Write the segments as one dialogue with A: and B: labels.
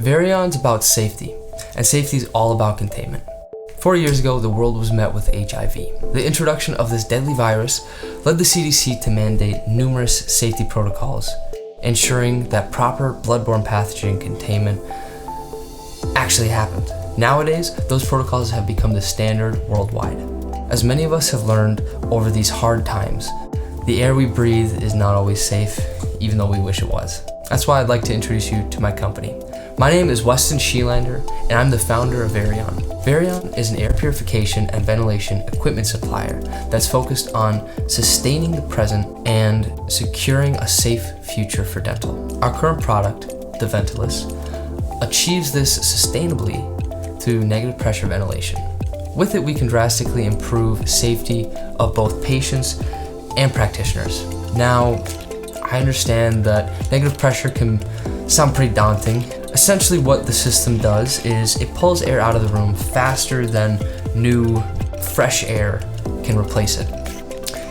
A: Varion's about safety, and safety is all about containment. 4 years ago, the world was met with HIV. The introduction of this deadly virus led the CDC to mandate numerous safety protocols, ensuring that proper bloodborne pathogen containment actually happened. Nowadays, those protocols have become the standard worldwide. As many of us have learned over these hard times, the air we breathe is not always safe, even though we wish it was. That's why I'd like to introduce you to my company. My name is Weston Sheelander, and I'm the founder of Varion. Varion is an air purification and ventilation equipment supplier that's focused on sustaining the present and securing a safe future for dental. Our current product, the Ventilus, achieves this sustainably through negative pressure ventilation. With it, we can drastically improve safety of both patients and practitioners. Now, I understand that negative pressure can sound pretty daunting. Essentially what the system does is it pulls air out of the room faster than new, fresh air can replace it.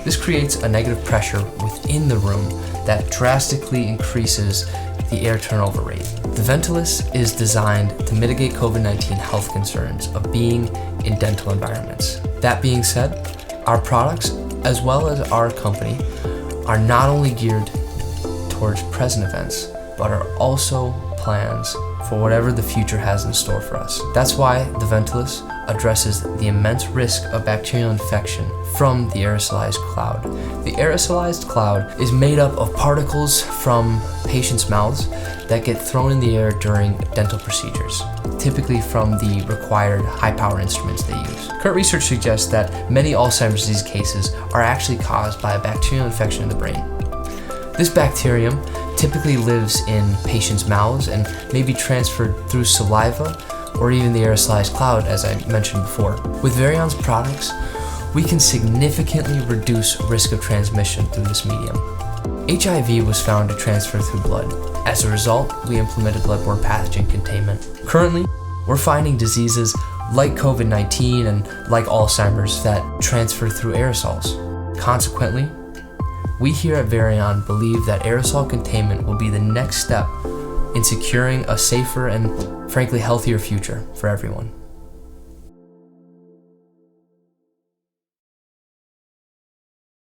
A: This creates a negative pressure within the room that drastically increases the air turnover rate. The Ventilus is designed to mitigate COVID-19 health concerns of being in dental environments. That being said, our products, as well as our company, are not only geared towards present events, but are also plans for whatever the future has in store for us. That's why the Ventilus addresses the immense risk of bacterial infection from the aerosolized cloud. The aerosolized cloud is made up of particles from patients' mouths that get thrown in the air during dental procedures, typically from the required high-power instruments they use. Current research suggests that many Alzheimer's disease cases are actually caused by a bacterial infection in the brain. This bacterium typically lives in patients' mouths and may be transferred through saliva or even the aerosolized cloud, as I mentioned before. With Varion's products, we can significantly reduce risk of transmission through this medium. HIV was found to transfer through blood. As a result, we implemented bloodborne pathogen containment. Currently, we're finding diseases like COVID-19 and like Alzheimer's that transfer through aerosols. Consequently, we here at Varion believe that aerosol containment will be the next step in securing a safer and frankly healthier future for everyone.